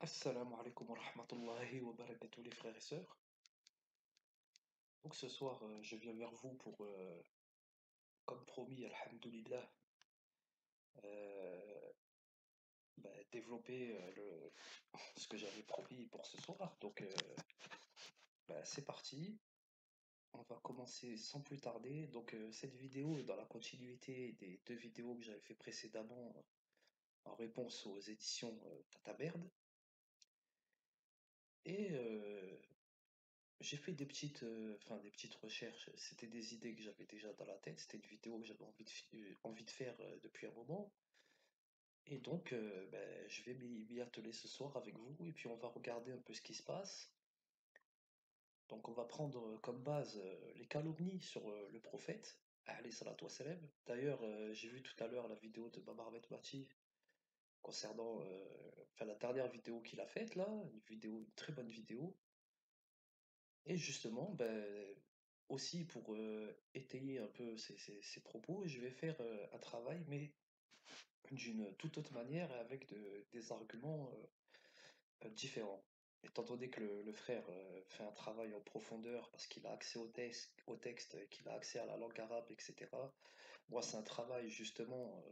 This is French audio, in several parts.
Assalamu alaikum wa rahmatullahi wa barakatuh les frères et sœurs. Donc ce soir, je viens vers vous pour, comme promis, alhamdoulilah, euh, développer ce que j'avais promis pour ce soir. Donc c'est parti, on va commencer sans plus tarder. Donc cette vidéo est dans la continuité des deux vidéos que j'avais fait précédemment en réponse aux éditions Tata Merde. Et j'ai fait des petites recherches. C'était des idées que j'avais déjà dans la tête. C'était une vidéo que j'avais envie de faire depuis un moment. Et donc, je vais m'y atteler ce soir avec vous. Et puis, on va regarder un peu ce qui se passe. Donc, on va prendre comme base les calomnies sur le prophète, alayhi salatu wassalam. D'ailleurs, j'ai vu tout à l'heure la vidéo de Babarmet Mati concernant la dernière vidéo qu'il a faite là. Une très bonne vidéo. Et justement, aussi pour étayer un peu ces propos, je vais faire un travail, mais d'une toute autre manière, avec des arguments différents. Étant donné que le frère fait un travail en profondeur parce qu'il a accès au texte, qu'il a accès à la langue arabe, etc. Moi, c'est un travail justement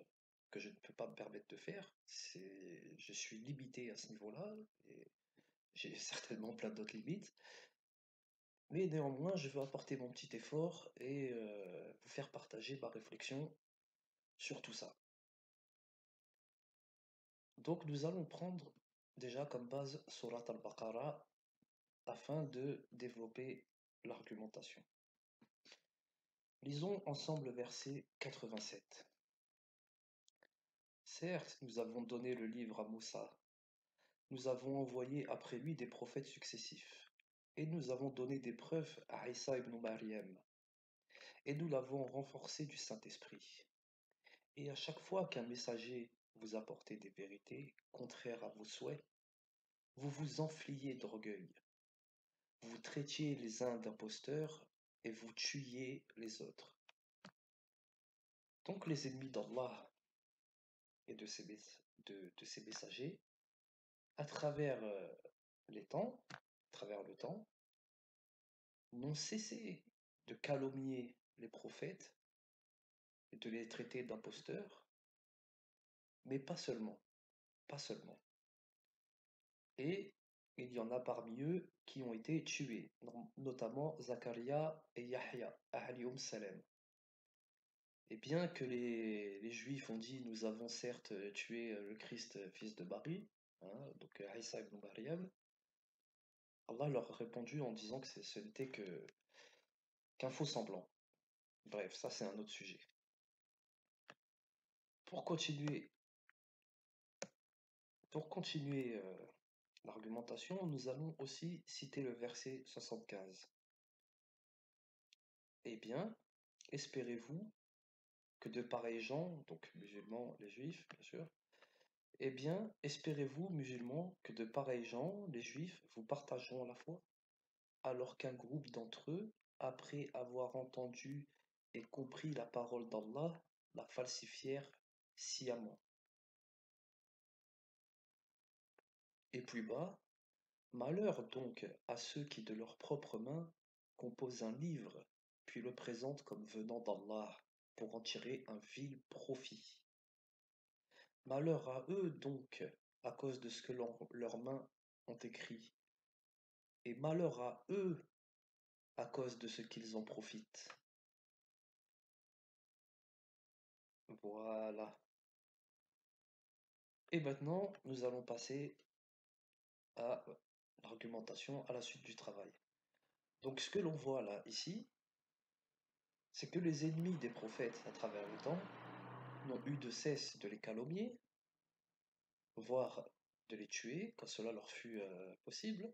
que je ne peux pas me permettre de faire. Je suis limité à ce niveau-là et j'ai certainement plein d'autres limites. Mais néanmoins, je veux apporter mon petit effort et vous faire partager ma réflexion sur tout ça. Donc nous allons prendre déjà comme base Surat al-Baqarah afin de développer l'argumentation. Lisons ensemble le verset 87. Certes, nous avons donné le livre à Moussa, nous avons envoyé après lui des prophètes successifs, et nous avons donné des preuves à Isa ibn Maryam, et nous l'avons renforcé du Saint-Esprit. Et à chaque fois qu'un messager vous apportait des vérités contraires à vos souhaits, vous vous enfliez d'orgueil, vous traitiez les uns d'imposteurs et vous tuiez les autres. Donc les ennemis d'Allah et de ses messagers, à travers les temps, à travers le temps, n'ont cessé de calomnier les prophètes et de les traiter d'imposteurs, mais pas seulement, pas seulement. Et il y en a parmi eux qui ont été tués, notamment Zakaria et Yahya, alayhum salam. Et bien que les Juifs ont dit nous avons certes tué le Christ, fils de Marie, hein, donc Isa ibn Maryam, Allah leur a répondu en disant que ce n'était qu'un faux semblant. Bref, ça c'est un autre sujet. Pour continuer, pour continuer l'argumentation, nous allons aussi citer le verset 75. Eh bien, espérez-vous que de pareils gens, donc musulmans, les juifs, bien sûr, eh bien, espérez-vous, musulmans, que de pareils gens, les juifs, vous partageront la foi, alors qu'un groupe d'entre eux, après avoir entendu et compris la parole d'Allah, la falsifièrent sciemment. Et plus bas, malheur donc à ceux qui de leurs propres mains composent un livre, puis le présentent comme venant d'Allah, pour en tirer un vil profit. Malheur à eux donc, à cause de ce que leurs mains ont écrit, et malheur à eux à cause de ce qu'ils en profitent. Voilà. Et maintenant, nous allons passer à l'argumentation, à la suite du travail. Donc ce que l'on voit là, ici, c'est que les ennemis des prophètes à travers le temps n'ont eu de cesse de les calomnier, voire de les tuer quand cela leur fut possible.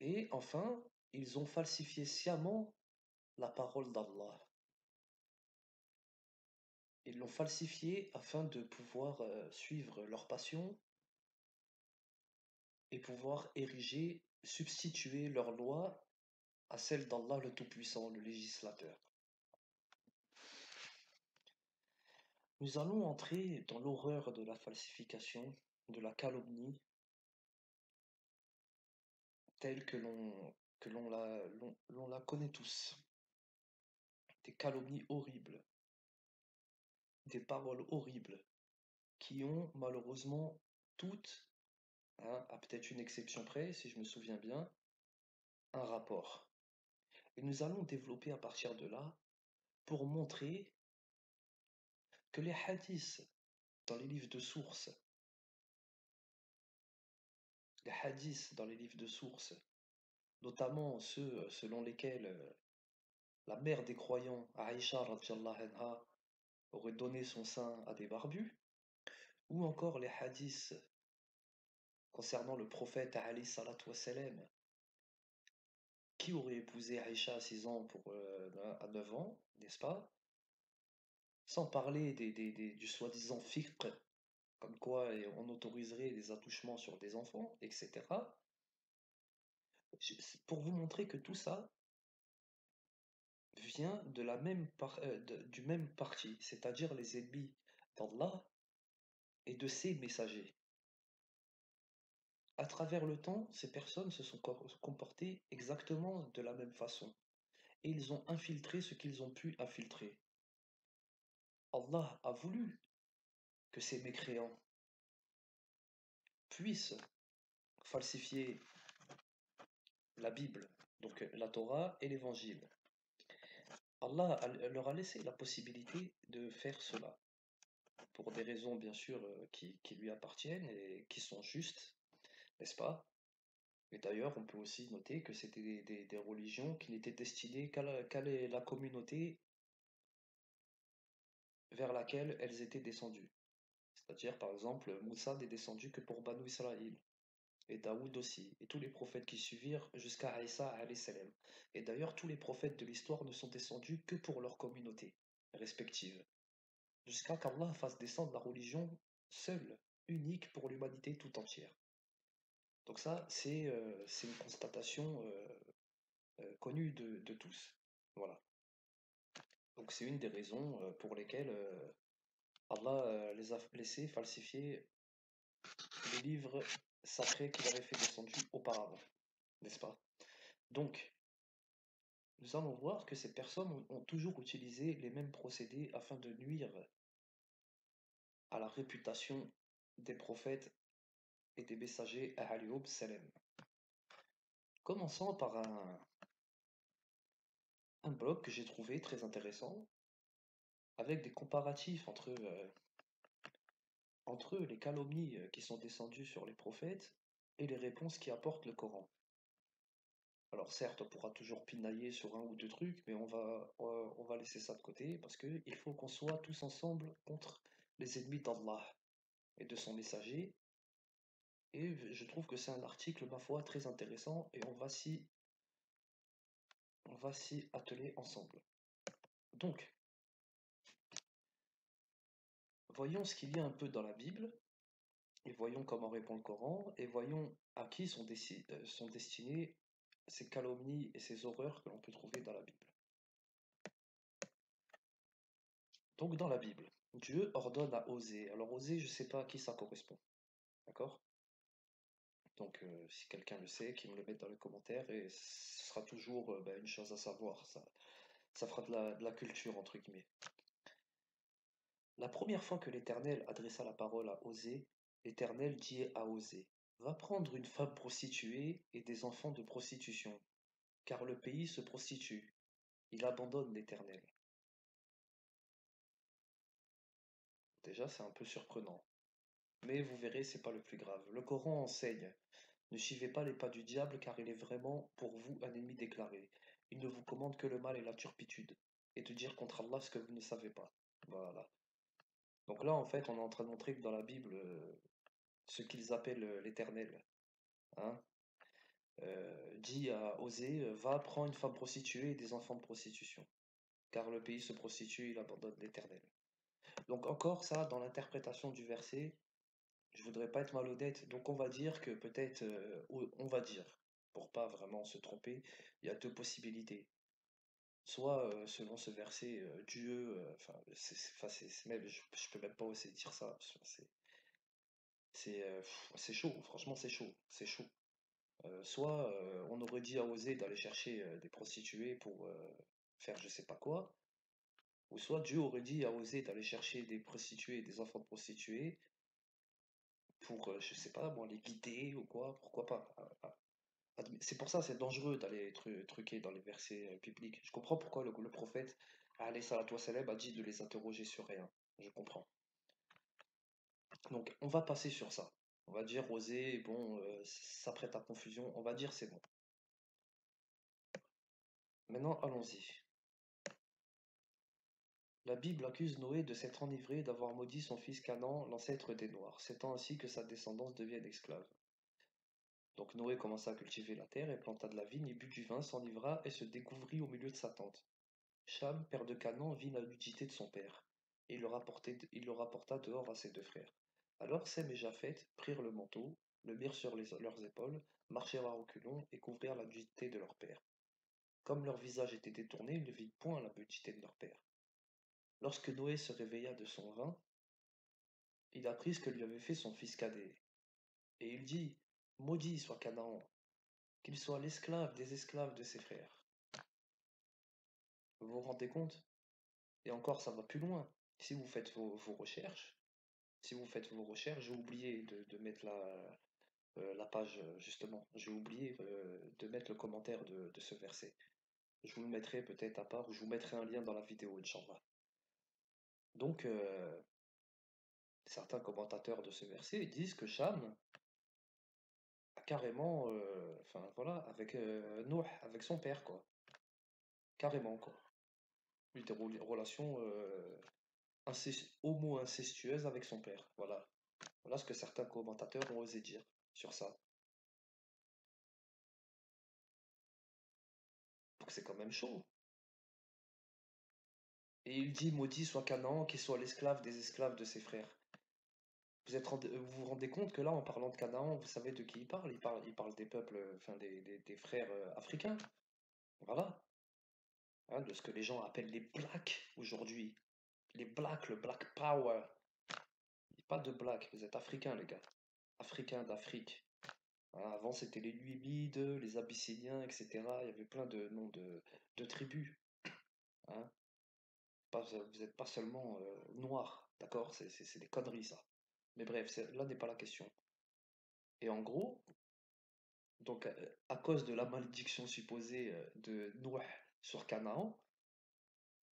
Et enfin, ils ont falsifié sciemment la parole d'Allah. Ils l'ont falsifiée afin de pouvoir suivre leur passion et pouvoir substituer leur loi à celle d'Allah le Tout-Puissant, le législateur. Nous allons entrer dans l'horreur de la falsification, de la calomnie, telle que l'on la connaît tous. Des calomnies horribles, des paroles horribles, qui ont malheureusement toutes, hein, à peut-être une exception près, si je me souviens bien, un rapport. Et nous allons développer à partir de là pour montrer que les hadiths dans les livres de sources, les hadiths dans les livres de sources, notamment ceux selon lesquels la mère des croyants, Aïcha radhiyallahu anha, aurait donné son sein à des barbus, ou encore les hadiths concernant le prophète Ali salatu wassalam, qui aurait épousé Aïcha à 6 ans à 9 ans, n'est-ce pas? Sans parler du soi-disant fiqh, comme quoi on autoriserait des attouchements sur des enfants, etc. Pour vous montrer que tout ça vient de du même parti, c'est-à-dire les ennemis d'Allah et de ses messagers. À travers le temps, ces personnes se sont comportées exactement de la même façon, et ils ont infiltré ce qu'ils ont pu infiltrer. Allah a voulu que ces mécréants puissent falsifier la Bible, donc la Torah et l'Évangile. Leur a laissé la possibilité de faire cela, pour des raisons bien sûr qui lui appartiennent et qui sont justes, n'est-ce pas? Et d'ailleurs, on peut aussi noter que c'était des religions qui n'étaient destinées qu'à la communauté vers laquelle elles étaient descendues. C'est-à-dire, par exemple, Moussa n'est descendu que pour Banu Israël, et Daoud aussi, et tous les prophètes qui suivirent jusqu'à Aïssa alayhi salam. Et d'ailleurs, tous les prophètes de l'histoire ne sont descendus que pour leur communauté respective, jusqu'à qu'Allah fasse descendre la religion seule, unique pour l'humanité tout entière. Donc ça, c'est une constatation connue de tous. Voilà. Donc c'est une des raisons pour lesquelles Allah les a laissés falsifier les livres sacrés qu'il avait fait descendre auparavant, n'est-ce pas? Donc, nous allons voir que ces personnes ont toujours utilisé les mêmes procédés afin de nuire à la réputation des prophètes et des messagers alayhim salam. Commençons par un blog que j'ai trouvé très intéressant, avec des comparatifs entre les calomnies qui sont descendues sur les prophètes et les réponses qu'apporte le Coran. Alors certes, on pourra toujours pinailler sur un ou deux trucs, mais on va laisser ça de côté parce qu'il faut qu'on soit tous ensemble contre les ennemis d'Allah et de son messager. Et je trouve que c'est un article, ma foi, très intéressant et on va s'y atteler ensemble. Donc, voyons ce qu'il y a un peu dans la Bible et voyons comment répond le Coran et voyons à qui sont destinées ces calomnies et ces horreurs que l'on peut trouver dans la Bible. Donc dans la Bible, Dieu ordonne à oser. Alors oser, je ne sais pas à qui ça correspond. D'accord? Donc si quelqu'un le sait, qu'il me le mette dans les commentaires et ce sera toujours une chose à savoir. Ça fera de la culture, entre guillemets. La première fois que l'Éternel adressa la parole à Osée, l'Éternel dit à Osée, va prendre une femme prostituée et des enfants de prostitution, car le pays se prostitue. Il abandonne l'Éternel. Déjà, c'est un peu surprenant. Mais vous verrez, c'est pas le plus grave. Le Coran enseigne, ne suivez pas les pas du diable, car il est vraiment pour vous un ennemi déclaré. Il ne vous commande que le mal et la turpitude, et de dire contre Allah ce que vous ne savez pas. Voilà. Donc là, en fait, on est en train de montrer que dans la Bible, ce qu'ils appellent l'Éternel, hein, dit à Osée, va prendre une femme prostituée et des enfants de prostitution, car le pays se prostitue, il abandonne l'Éternel. Donc encore ça, dans l'interprétation du verset, je voudrais pas être malhonnête, donc on va dire que peut-être, on va dire, pour pas vraiment se tromper, il y a deux possibilités. soit selon ce verset, Dieu, enfin, même, je peux même pas oser dire ça, c'est chaud, franchement, c'est chaud. Soit on aurait dit à oser d'aller chercher des prostituées pour faire je sais pas quoi, ou soit Dieu aurait dit à oser d'aller chercher des prostituées, des enfants de prostituées pour, je sais pas moi, les guider ou quoi, pourquoi pas. C'est pour ça c'est dangereux d'aller truquer dans les versets bibliques. Je comprends pourquoi le prophète, alayhi salatu wassalam, a dit de les interroger sur rien. Je comprends. Donc on va passer sur ça. On va dire oser, bon, ça prête à confusion, on va dire c'est bon. Maintenant allons-y. La Bible accuse Noé de s'être enivré et d'avoir maudit son fils Canaan, l'ancêtre des Noirs. C'est ainsi que sa descendance devienne esclave. Donc Noé commença à cultiver la terre et planta de la vigne et but du vin, s'enivra et se découvrit au milieu de sa tente. Cham, père de Canaan, vit la nudité de son père, et il le rapporta dehors à ses deux frères. Alors Sem et Japheth prirent le manteau, le mirent sur leurs épaules, marchèrent à reculons et couvrirent la nudité de leur père. Comme leur visage était détourné, ils ne virent point la nudité de leur père. Lorsque Noé se réveilla de son vin, il apprit ce que lui avait fait son fils cadet. Et il dit, maudit soit Canaan, qu'il soit l'esclave des esclaves de ses frères. Vous vous rendez compte? Et encore, ça va plus loin. Si vous faites vos recherches, si vous faites vos recherches, j'ai oublié de mettre la page, justement. J'ai oublié de mettre le commentaire de ce verset. Je vous le mettrai peut-être à part, ou je vous mettrai un lien dans la vidéo, Inch'Allah. Donc, certains commentateurs de ce verset disent que Cham a carrément, enfin voilà, avec Noé, avec son père, quoi. Carrément, quoi. Eu des relations homo-incestueuses avec son père. Voilà. Voilà ce que certains commentateurs ont osé dire sur ça. Donc c'est quand même chaud. Et il dit, maudit soit Canaan, qui soit l'esclave des esclaves de ses frères. Vous vous rendez compte que là, en parlant de Canaan, vous savez de qui il parle? Il parle des peuples, enfin des frères africains. Voilà. Hein, de ce que les gens appellent les blacks aujourd'hui. Les blacks, le black power. Pas de black, vous êtes africains, les gars. Africains d'Afrique. Hein, avant, c'était les Numides, les Abyssiniens, etc. Il y avait plein de noms de tribus. Hein. Vous n'êtes pas seulement noirs, d'accord? C'est des conneries, ça. Mais bref, là n'est pas la question. Et en gros, donc à cause de la malédiction supposée de Nouh sur Canaan,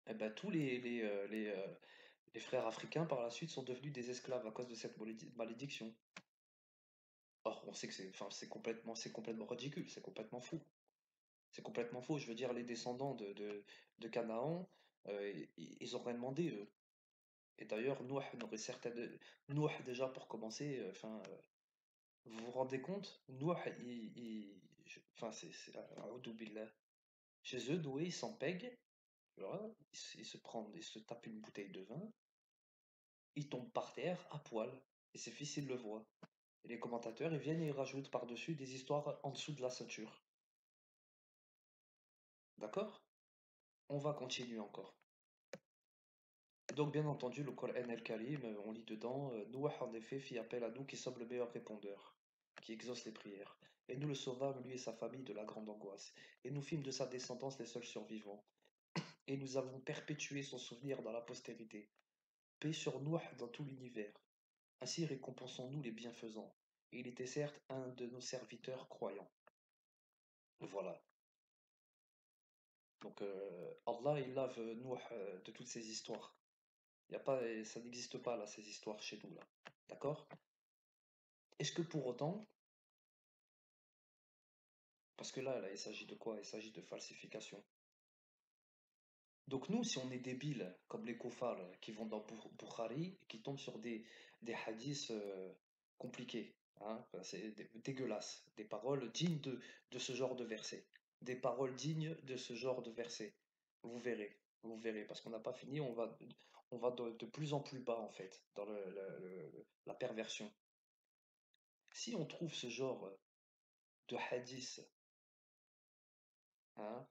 eh ben, tous les frères africains par la suite sont devenus des esclaves à cause de cette malédiction. Or, on sait que enfin, c'est complètement ridicule, c'est complètement fou. C'est complètement faux. Je veux dire, les descendants de Canaan, ils ont rien demandé, eux. Et d'ailleurs, Nouh, déjà, pour commencer, enfin, vous vous rendez compte? Nouh, enfin, a'oudou billah. Chez eux, Noé, ils s'en pèguent, voilà, ils se tapent une bouteille de vin, ils tombent par terre, à poil, et ses fils, ils le voient. Et les commentateurs, ils viennent et ils rajoutent par-dessus des histoires en dessous de la ceinture. D'accord? On va continuer encore. Donc, bien entendu, le Coran el-Karim, on lit dedans, Nouh en effet fit appel à nous qui sommes le meilleur répondeur, qui exauce les prières. Et nous le sauvâmes, lui et sa famille, de la grande angoisse. Et nous fîmes de sa descendance les seuls survivants. Et nous avons perpétué son souvenir dans la postérité. Paix sur Nouh dans tout l'univers. Ainsi récompensons-nous les bienfaisants. Et il était certes un de nos serviteurs croyants. Voilà. Donc, Allah, il lave Nouh de toutes ces histoires. Y a pas, ça n'existe pas là, ces histoires chez nous là. D'accord? Est-ce que pour autant, parce que là, il s'agit de quoi? Il s'agit de falsification. Donc nous, si on est débiles, comme les kofars qui vont dans Bukhari, et qui tombent sur des hadiths compliqués, hein, enfin, c'est dégueulasse, des paroles dignes de ce genre de verset, des paroles dignes de ce genre de verset. Vous verrez, parce qu'on n'a pas fini, on va de plus en plus bas en fait, dans la perversion. Si on trouve ce genre de hadith, hein,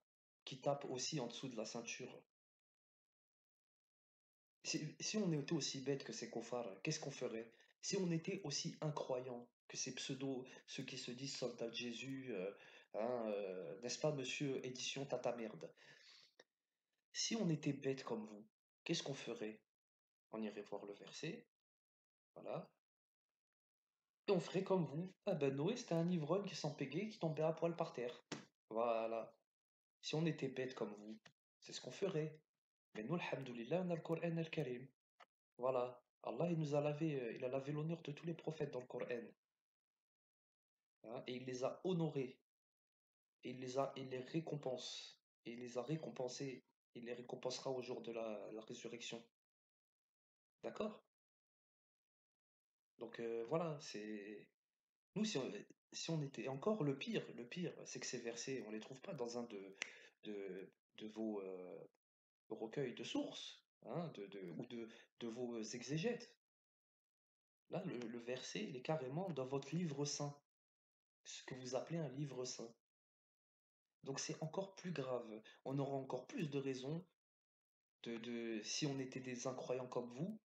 qui tape aussi en dessous de la ceinture. Si on était aussi bête que ces koufars, qu'est-ce qu'on ferait? Si on était aussi incroyant que ces pseudos, ceux qui se disent soldats de Jésus, n'est-ce pas, monsieur édition Tata Merde? Si on était bête comme vous, qu'est-ce qu'on ferait? On irait voir le verset, voilà, et on ferait comme vous. Ah ben Noé, c'était un ivrogne qui s'en pégait, qui tombait à poil par terre. Voilà. Si on était bête comme vous, c'est ce qu'on ferait. Mais nous, alhamdoulilah, on a le Coran al-Karim. Voilà. Allah, il nous a lavé, il a lavé l'honneur de tous les prophètes dans le Coran, hein, et il les a honorés, et il les récompense, et il les a récompensés, il les récompensera au jour de la résurrection. D'accord? Donc voilà, c'est nous si on était encore le pire, c'est que ces versets, on les trouve pas dans un de vos recueils de sources, hein, ou de vos exégètes. Là, le verset, il est carrément dans votre livre saint, ce que vous appelez un livre saint. Donc c'est encore plus grave. On aura encore plus de raisons si on était des incroyants comme vous,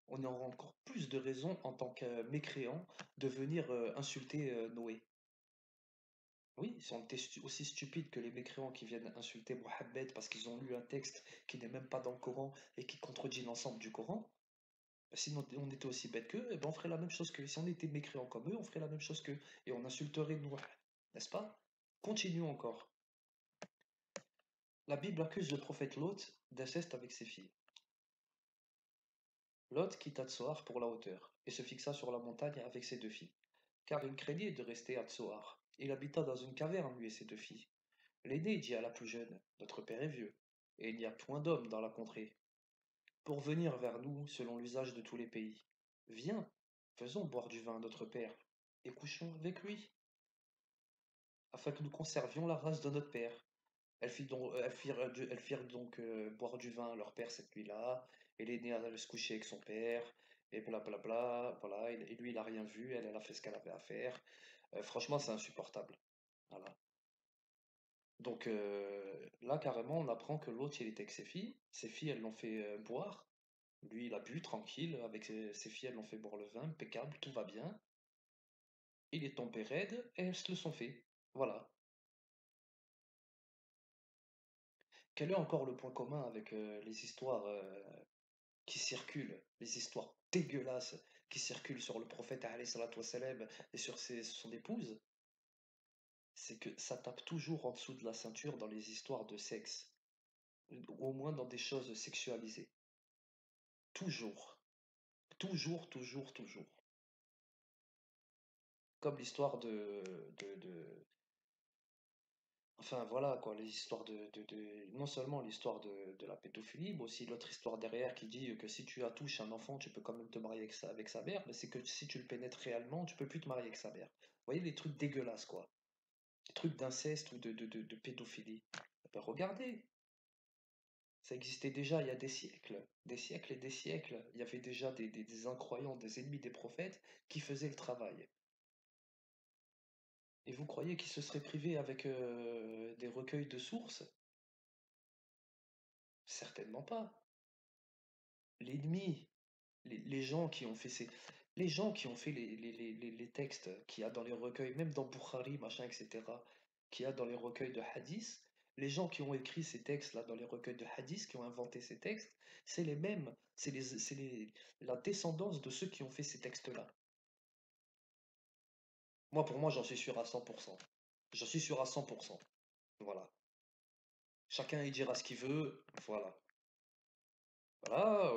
on aura encore plus de raisons en tant que mécréants de venir insulter Noé. Oui, si on était aussi stupide que les mécréants qui viennent insulter Mohammed parce qu'ils ont lu un texte qui n'est même pas dans le Coran et qui contredit l'ensemble du Coran, si on était aussi bête qu'eux, eh ben on ferait la même chose qu'eux. Si on était mécréants comme eux, on ferait la même chose qu'eux. Et on insulterait Noé, n'est-ce pas? Continuons encore. La Bible accuse le prophète Lot d'inceste avec ses filles. Lot quitta Tsoar pour la hauteur, et se fixa sur la montagne avec ses deux filles, car il craignait de rester à Tsoar. Il habita dans une caverne, lui et ses deux filles. L'aîné dit à la plus jeune, notre père est vieux, et il n'y a point d'homme dans la contrée, pour venir vers nous selon l'usage de tous les pays. Viens, faisons boire du vin à notre père, et couchons avec lui, afin que nous conservions la race de notre père. Elles firent donc boire du vin à leur père cette nuit-là, et l'aîné allait se coucher avec son père, et blablabla, voilà, et lui il a rien vu, elle a fait ce qu'elle avait à faire. Franchement, c'est insupportable. Voilà. Donc là, carrément, on apprend que l'autre, il était avec ses filles, elles l'ont fait boire, lui, il a bu tranquille, avec ses filles, elles l'ont fait boire le vin, impeccable, tout va bien. Il est tombé raide, et elles se le sont fait. Voilà. Quel est encore le point commun avec les histoires qui circulent, les histoires dégueulasses qui circulent sur le prophète alayhi salatu wassalam, et sur son épouse, c'est que ça tape toujours en dessous de la ceinture dans les histoires de sexe, ou au moins dans des choses sexualisées. Toujours, toujours, toujours, toujours. Comme l'histoire enfin voilà quoi, les histoires non seulement l'histoire de la pédophilie, mais aussi l'autre histoire derrière qui dit que si tu attouches un enfant, tu peux quand même te marier avec sa mère, mais c'est que si tu le pénètres réellement, tu peux plus te marier avec sa mère. Vous voyez les trucs dégueulasses quoi, les trucs d'inceste ou de pédophilie. Eh ben, regardez, ça existait déjà il y a des siècles et des siècles. Il y avait déjà des incroyants, des ennemis des prophètes qui faisaient le travail. Et vous croyez qu'ils se seraient privés avec des recueils de sources? Certainement pas. L'ennemi, les gens qui ont fait les gens qui ont fait les textes qu'il y a dans les recueils, même dans Bukhari, machin, etc., qu'il y a dans les recueils de hadith, les gens qui ont écrit ces textes-là dans les recueils de hadith, qui ont inventé ces textes, c'est les mêmes, la descendance de ceux qui ont fait ces textes-là. Moi, pour moi, j'en suis sûr à 100%. J'en suis sûr à 100%. Voilà. Chacun y dira ce qu'il veut. Voilà. Voilà,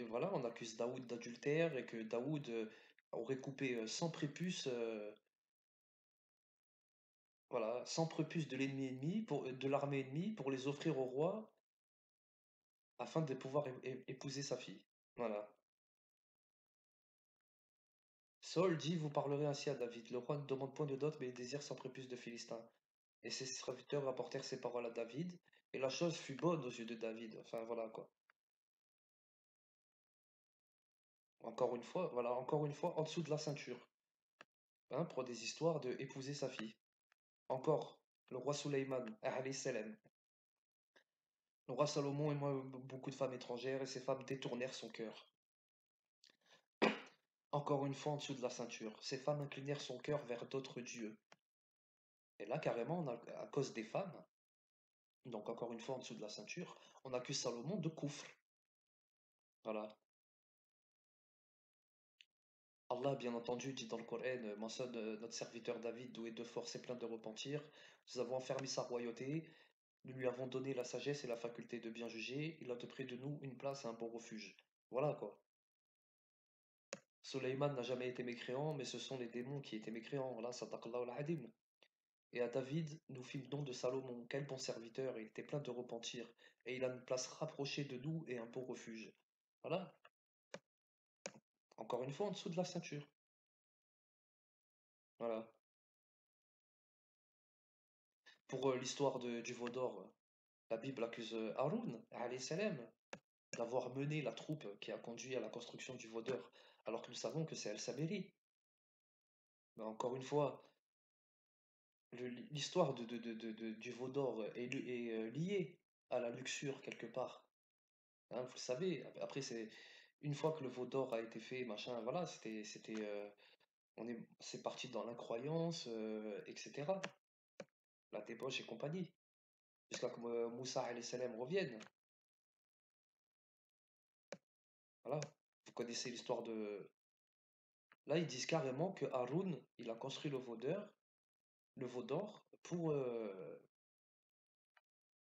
voilà, on accuse Daoud d'adultère et que Daoud aurait coupé 100 prépuces, voilà, 100 prépuces de l'ennemi ennemi, de l'armée ennemie pour les offrir au roi afin de pouvoir épouser sa fille. Voilà. Saul dit, vous parlerez ainsi à David. Le roi ne demande point de dot, mais il désire 100 prépuces de Philistins. Et ses serviteurs rapportèrent ces paroles à David, et la chose fut bonne aux yeux de David. Enfin voilà quoi. Encore une fois, voilà, encore une fois, en dessous de la ceinture, hein, pour des histoires de épouser sa fille. Encore, le roi Souleyman, alayhi salam. Le roi Salomon aima beaucoup de femmes étrangères et ces femmes détournèrent son cœur. Encore une fois en dessous de la ceinture, ces femmes inclinèrent son cœur vers d'autres dieux. Et là, carrément, à cause des femmes, donc encore une fois en dessous de la ceinture, on accuse Salomon de coufre. Voilà. Allah, bien entendu, dit dans le Coran, mentionne notre serviteur David, doué de force et plein de repentir. Nous avons enfermé sa royauté, nous lui avons donné la sagesse et la faculté de bien juger. Il a de près de nous une place et un bon refuge. Voilà quoi. Sulayman n'a jamais été mécréant, mais ce sont les démons qui étaient mécréants. Là, sadaqallahu al-hadim. Et à David, nous fîmes don de Salomon. Quel bon serviteur, il était plein de repentir. Et il a une place rapprochée de nous et un bon refuge. Voilà. Encore une fois, en dessous de la ceinture. Voilà. Pour l'histoire du veau d'or, la Bible accuse Haroun, alayhi salam, d'avoir mené la troupe qui a conduit à la construction du veau d'or, alors que nous savons que c'est El-Sabiri. Mais encore une fois, l'histoire du veau d'or est liée à la luxure quelque part. Hein, vous le savez. Après, c'est une fois que le veau d'or a été fait, machin, voilà, c'est parti dans l'incroyance, etc. La débauche et compagnie, jusqu'à ce que Moussa alayhi salam revienne. Voilà. Vous connaissez l'histoire de. Là, ils disent carrément que Haroun, il a construit le veau d'or, pour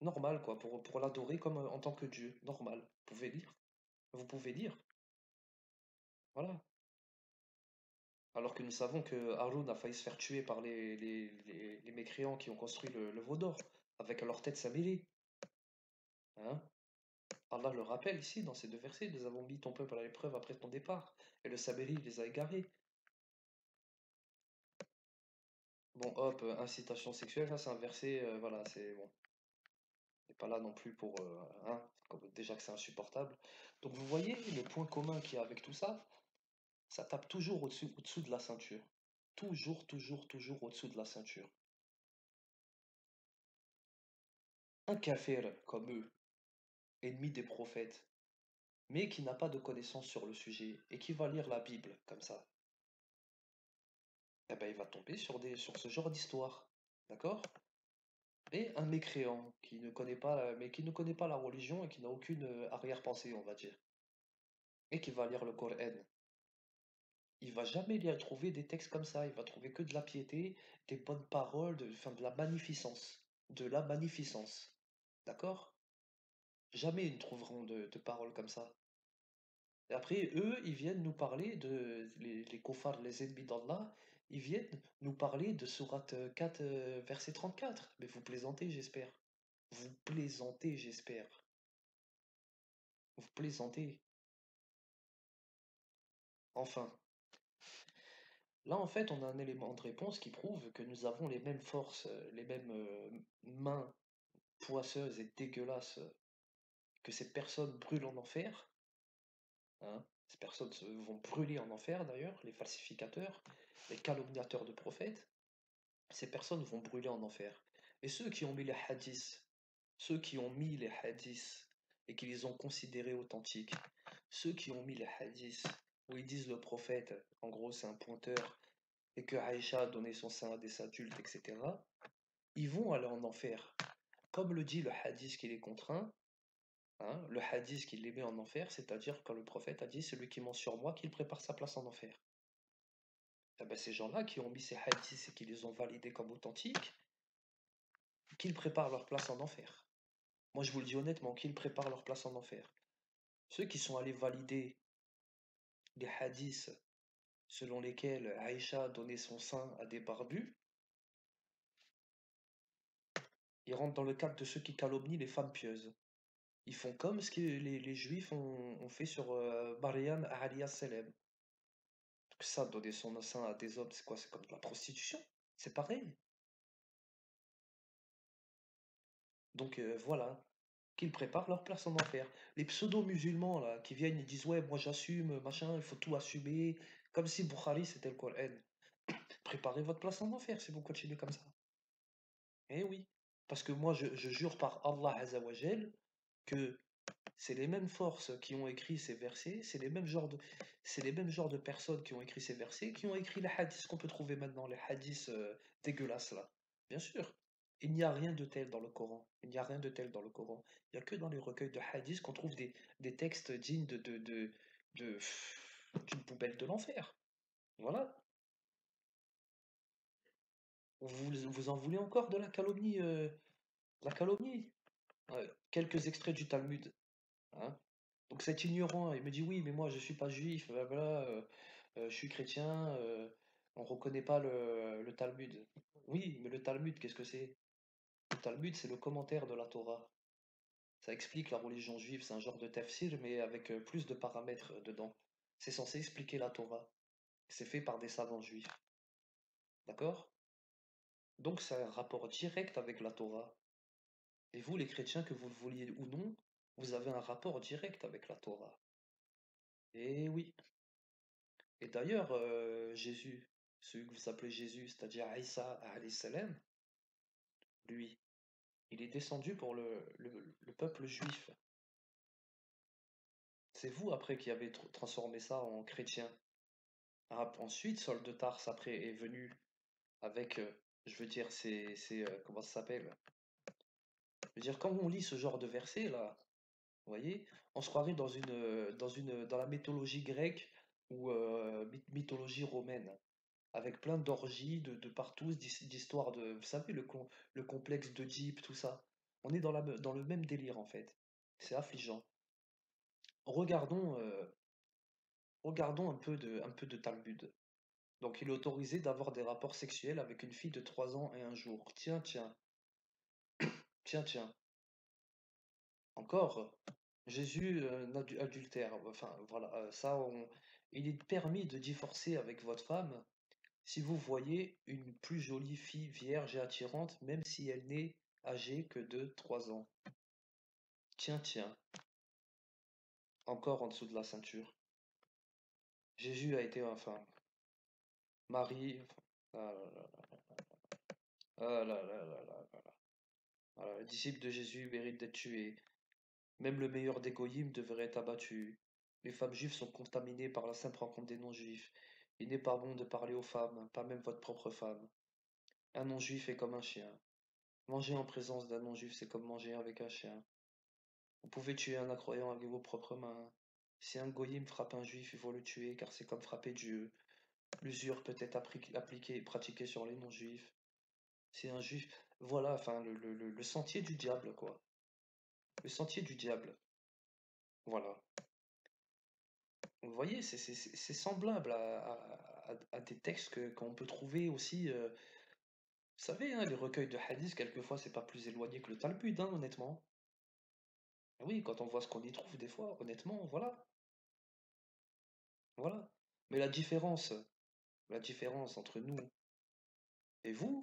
normal, quoi, pour l'adorer comme en tant que Dieu, normal. Vous pouvez lire. Vous pouvez lire. Voilà. Alors que nous savons que Haroun a failli se faire tuer par les mécréants qui ont construit le veau d'or, avec à leur tête sa mêlée. Hein? Allah le rappelle ici, dans ces deux versets, nous avons mis ton peuple à l'épreuve après ton départ, et le Sabéri les a égarés. Bon, hop, incitation sexuelle, ça c'est un verset, voilà, c'est bon. On n'est pas là non plus pour, hein, déjà que c'est insupportable. Donc vous voyez le point commun qu'il y a avec tout ça, ça tape toujours au-dessous de la ceinture. Toujours, toujours, toujours au-dessous de la ceinture. Un kafir comme eux, ennemi des prophètes, mais qui n'a pas de connaissance sur le sujet et qui va lire la Bible comme ça, eh ben, il va tomber sur ce genre d'histoire. D'accord? Et un mécréant qui ne connaît pas, mais qui ne connaît pas la religion et qui n'a aucune arrière-pensée, on va dire, et qui va lire le Coran. Il va jamais lire trouver des textes comme ça. Il va trouver que de la piété, des bonnes paroles, enfin de la magnificence. De la magnificence. D'accord? Jamais ils ne trouveront de paroles comme ça. Et après, eux, ils viennent nous parler les kofars, les ennemis d'Allah, ils viennent nous parler de Sourate 4, verset 34. Mais vous plaisantez, j'espère. Vous plaisantez, j'espère. Vous plaisantez. Enfin, là, en fait, on a un élément de réponse qui prouve que nous avons les mêmes forces, les mêmes mains poisseuses et dégueulasses que ces personnes brûlent en enfer. Hein. Ces personnes vont brûler en enfer d'ailleurs, les falsificateurs, les calomniateurs de prophètes. Ces personnes vont brûler en enfer. Et ceux qui ont mis les hadiths, ceux qui ont mis les hadiths et qui les ont considérés authentiques, ceux qui ont mis les hadiths où ils disent le prophète, en gros c'est un pointeur, et que Aïcha a donné son sein à des adultes, etc., ils vont aller en enfer. Comme le dit le hadith qui les contraint, hein, le hadith qui les met en enfer, c'est-à-dire quand le prophète a dit celui qui ment sur moi, qu'il prépare sa place en enfer. Eh ben, ces gens-là qui ont mis ces hadiths et qui les ont validés comme authentiques, qu'ils préparent leur place en enfer. Moi, je vous le dis honnêtement, qu'ils préparent leur place en enfer. Ceux qui sont allés valider les hadiths selon lesquels Aïcha donnait son sein à des barbus, ils rentrent dans le cadre de ceux qui calomnient les femmes pieuses. Ils font comme ce que les juifs ont fait sur Maryam alayha salam. Ça, donner son sein à des hommes, c'est quoi? C'est comme de la prostitution. C'est pareil. Donc voilà, qu'ils préparent leur place en enfer. Les pseudo-musulmans là, qui viennent et disent ouais, moi j'assume, machin, il faut tout assumer, comme si Bukhari c'était le Coran. Préparez votre place en enfer si vous continuez comme ça. Eh oui, parce que moi je jure par Allah Azzawajal que c'est les mêmes forces qui ont écrit ces versets, c'est les mêmes genres de personnes qui ont écrit ces versets, qui ont écrit les hadiths qu'on peut trouver maintenant, les hadiths dégueulasses là. Bien sûr, il n'y a rien de tel dans le Coran. Il n'y a rien de tel dans le Coran. Il n'y a que dans les recueils de hadiths qu'on trouve des textes dignes de- d'une poubelle de l'enfer. Voilà. Vous en voulez encore de la calomnie? Ouais, quelques extraits du Talmud. Hein. Donc cet ignorant, il me dit oui, mais moi je suis pas juif, blablabla, je suis chrétien, on reconnaît pas le Talmud. Oui, mais le Talmud, qu'est-ce que c'est? Le Talmud, c'est le commentaire de la Torah. Ça explique la religion juive, c'est un genre de tafsir, mais avec plus de paramètres dedans. C'est censé expliquer la Torah. C'est fait par des savants juifs. D'accord? Donc c'est un rapport direct avec la Torah. Et vous, les chrétiens, que vous le vouliez ou non, vous avez un rapport direct avec la Torah. Et oui. Et d'ailleurs, Jésus, celui que vous appelez Jésus, c'est-à-dire Aïssa alayhi salam, lui, il est descendu pour le peuple juif. C'est vous après qui avez transformé ça en chrétien. Ah, ensuite, Saul de Tarse après est venu avec, je veux dire, comment ça s'appelle? Je veux dire, quand on lit ce genre de verset là, vous voyez, on se croirait dans la mythologie grecque ou mythologie romaine, avec plein d'orgies de partout, d'histoires de, vous savez, le complexe d'Oedipe, tout ça. On est dans le même délire en fait. C'est affligeant. Regardons, regardons un peu de Talmud. Donc il est autorisé d'avoir des rapports sexuels avec une fille de 3 ans et un jour. Tiens, tiens, tiens, tiens. Encore, Jésus adultère. Enfin, voilà, il est permis de divorcer avec votre femme si vous voyez une plus jolie fille vierge et attirante, même si elle n'est âgée que de 3 ans. Tiens, tiens, encore en dessous de la ceinture. Jésus a été, enfin, Marie, ah là là, ah là là là là là là. Voilà, le disciple de Jésus mérite d'être tué. Même le meilleur des goyim devrait être abattu. Les femmes juives sont contaminées par la simple rencontre des non-juifs. Il n'est pas bon de parler aux femmes, pas même votre propre femme. Un non-juif est comme un chien. Manger en présence d'un non-juif, c'est comme manger avec un chien. Vous pouvez tuer un incroyant avec vos propres mains. Si un goyim frappe un juif, il faut le tuer, car c'est comme frapper Dieu. L'usure peut être appliquée et pratiquée sur les non-juifs. Si un juif... Voilà, enfin, le sentier du diable, quoi. Le sentier du diable. Voilà. Vous voyez, c'est semblable à des textes qu'on peut trouver aussi. Vous savez, hein, les recueils de hadiths, quelquefois, c'est pas plus éloigné que le Talmud, hein, honnêtement. Ah oui, quand on voit ce qu'on y trouve des fois, honnêtement, voilà, voilà. Mais la différence entre nous et vous,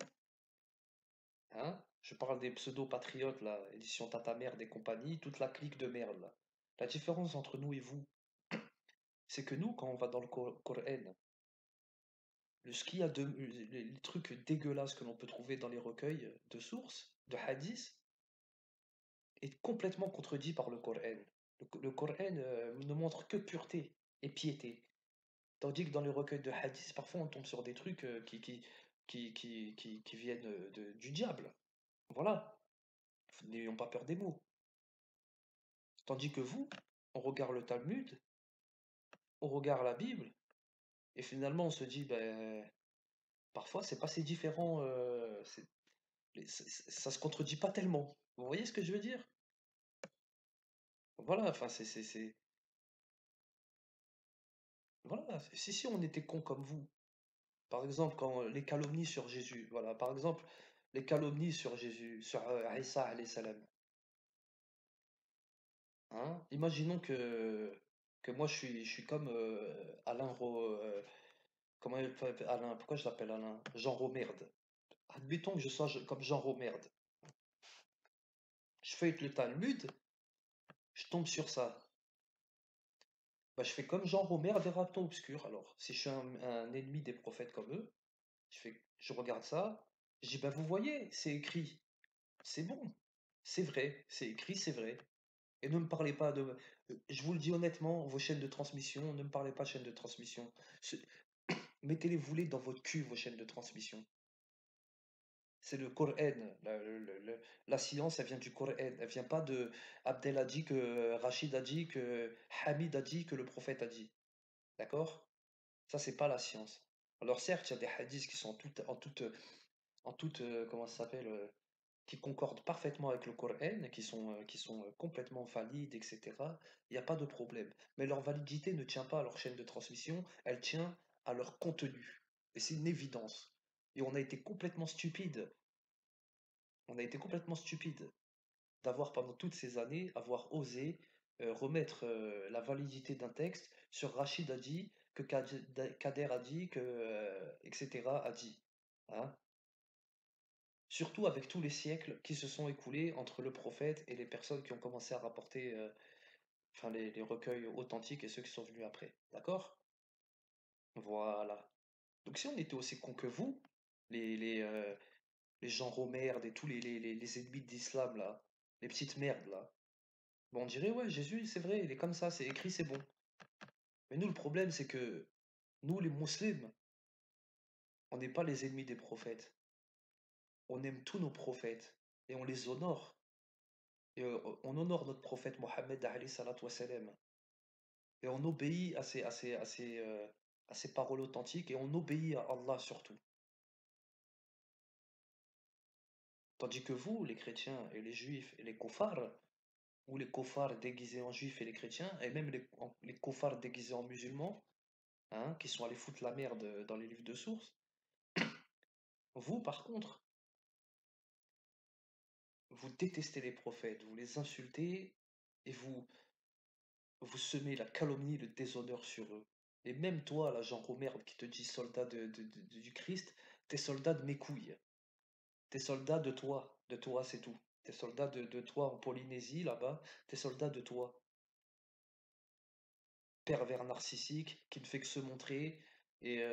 hein, je parle des pseudo-patriotes, là, édition Tata Merde et compagnie, toute la clique de merde, là. La différence entre nous et vous, c'est que nous, quand on va dans le Coran, ce qu'il y a les trucs dégueulasses que l'on peut trouver dans les recueils de sources, de hadiths, est complètement contredit par le Coran. Le Coran ne montre que pureté et piété. Tandis que dans les recueils de hadiths, parfois on tombe sur des trucs qui viennent du diable. Voilà, n'ayons pas peur des mots. Tandis que vous, on regarde le Talmud, on regarde la Bible, et finalement on se dit, ben, parfois c'est pas si différent, ça se contredit pas tellement. Vous voyez ce que je veux dire? Voilà, enfin, voilà, si on était cons comme vous, par exemple, quand les calomnies sur Jésus, voilà, par exemple, les calomnies sur Jésus, sur Isa alayhi salam, hein, imaginons que moi je suis comme comment Alain, pourquoi je l'appelle Alain? Jean Romerde. Admettons que je sois comme Jean Romerde. Je feuillete le Talmud, je tombe sur ça. Bah, je fais comme Jean Romerde des Raptons Obscurs. Alors, si je suis un ennemi des prophètes comme eux, je regarde ça, je dis, bah vous voyez, c'est écrit, c'est bon, c'est vrai, c'est écrit, c'est vrai. Et ne me parlez pas de... Je vous le dis honnêtement, vos chaînes de transmission, ne me parlez pas de chaînes de transmission. Ce- Mettez-les-vous dans votre cul, vos chaînes de transmission. C'est le Coran. La science, elle vient du Coran. Elle vient pas de Abdel a dit que Rachid a dit que Hamid a dit que le prophète a dit. D'accord? Ça, c'est pas la science. Alors certes, il y a des hadiths qui sont comment ça s'appelle, qui concordent parfaitement avec le Coran, qui sont complètement valides, etc. Il n'y a pas de problème. Mais leur validité ne tient pas à leur chaîne de transmission, elle tient à leur contenu. Et c'est une évidence. Et on a été complètement stupide d'avoir pendant toutes ces années, avoir osé remettre la validité d'un texte sur Rachid a dit, que Kader a dit, que etc. a dit. Hein. Surtout avec tous les siècles qui se sont écoulés entre le prophète et les personnes qui ont commencé à rapporter enfin, les recueils authentiques et ceux qui sont venus après. D'accord? Voilà. Donc si on était aussi cons que vous, les gens rommerdes et tous les ennemis de l'islam là, les petites merdes là, bon, on dirait ouais, Jésus, c'est vrai, il est comme ça, c'est écrit, c'est bon. Mais nous, le problème, c'est que nous, les musulmans, on n'est pas les ennemis des prophètes. On aime tous nos prophètes et on les honore. Et on honore notre prophète Mohammed alayhi salatu wassalam. Et on obéit à ses paroles authentiques et on obéit à Allah surtout. Tandis que vous, les chrétiens et les juifs et les kofars, ou les kofars déguisés en juifs et les chrétiens, et même les kofars déguisés en musulmans, hein, qui sont allés foutre la merde dans les livres de sources, vous, par contre, vous détestez les prophètes, vous les insultez et vous semez la calomnie, le déshonneur sur eux. Et même toi, là, Jean Romerde, qui te dit soldat du Christ, t'es soldat de mes couilles. T'es soldat de toi c'est tout. T'es soldat de toi en Polynésie, là-bas, t'es soldat de toi. Pervers narcissique, qui ne fait que se montrer, et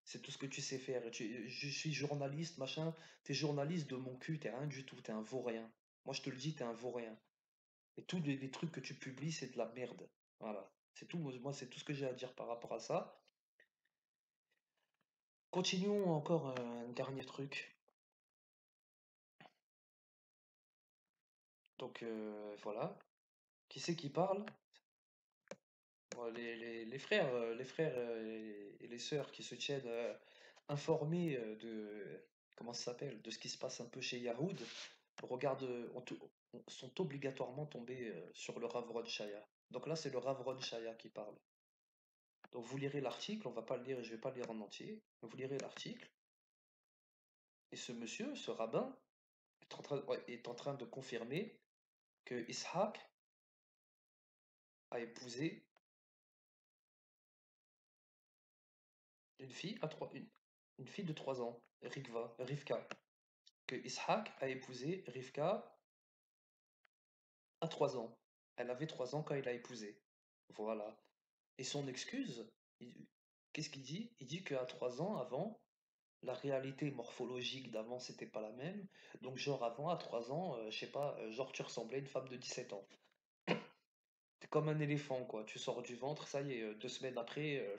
c'est tout ce que tu sais faire. Je suis journaliste, machin, t'es journaliste de mon cul, t'es rien du tout, t'es un vaurien. Moi je te le dis, t'es un vaurien. Et tous les trucs que tu publies, c'est de la merde. Voilà. C'est tout, moi c'est tout ce que j'ai à dire par rapport à ça. Continuons encore un dernier truc. Donc voilà. Qui c'est qui parle? Bon, les frères et les sœurs qui se tiennent informés comment ça s'appelle, de ce qui se passe un peu chez Yahoud, regardent, sont obligatoirement tombés sur le Rav Ron Shaya. Donc là, c'est le Rav Ron Shaya qui parle. Donc vous lirez l'article, on va pas le lire, je vais pas le lire en entier. Vous lirez l'article, et ce monsieur, ce rabbin, est en train de confirmer que Ishaq a épousé une fille, une fille de 3 ans, Rivka. Que Ishaq a épousé Rivka à 3 ans. Elle avait 3 ans quand il a épousé. Voilà. Et son excuse, qu'est-ce qu'il dit? Il dit qu'à 3 ans avant, la réalité morphologique d'avant, c'était pas la même. Donc, genre, avant, à 3 ans, je sais pas, genre, tu ressemblais à une femme de 17 ans. T'es comme un éléphant, quoi. Tu sors du ventre, ça y est, 2 semaines après,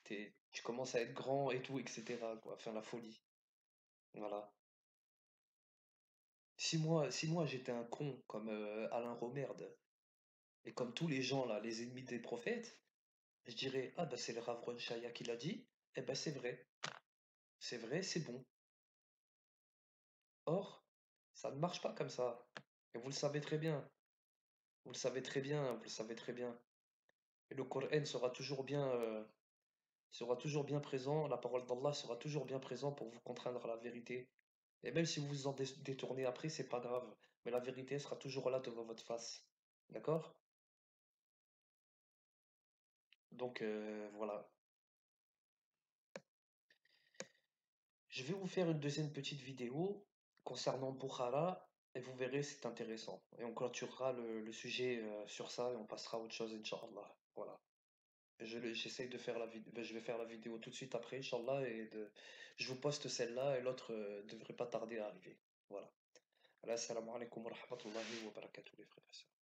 tu commences à être grand et tout, etc., quoi. Enfin, la folie. Voilà. Si moi j'étais un con comme Alain Romerde, et comme tous les gens là, les ennemis des prophètes, je dirais, ah ben c'est le Rav Ron Shaya qui l'a dit, eh ben c'est vrai, c'est bon. Or, ça ne marche pas comme ça. Et vous le savez très bien, vous le savez très bien, vous le savez très bien. Et le Coran sera toujours bien présent, la parole d'Allah sera toujours bien présent pour vous contraindre à la vérité. Et même si vous vous en détournez après, c'est pas grave. Mais la vérité sera toujours là devant votre face. D'accord? Donc voilà. Je vais vous faire une deuxième petite vidéo concernant Bukhara et vous verrez, c'est intéressant. Et on clôturera le sujet sur ça et on passera à autre chose, Inch'Allah. Voilà. J'essaye de faire la vidéo, je vais faire la vidéo tout de suite après, Inch'Allah, je vous poste celle-là et l'autre devrait pas tarder à arriver. Voilà. Assalamu alaikum wa rahmatullahi wa barakatuh, les frères et sœurs.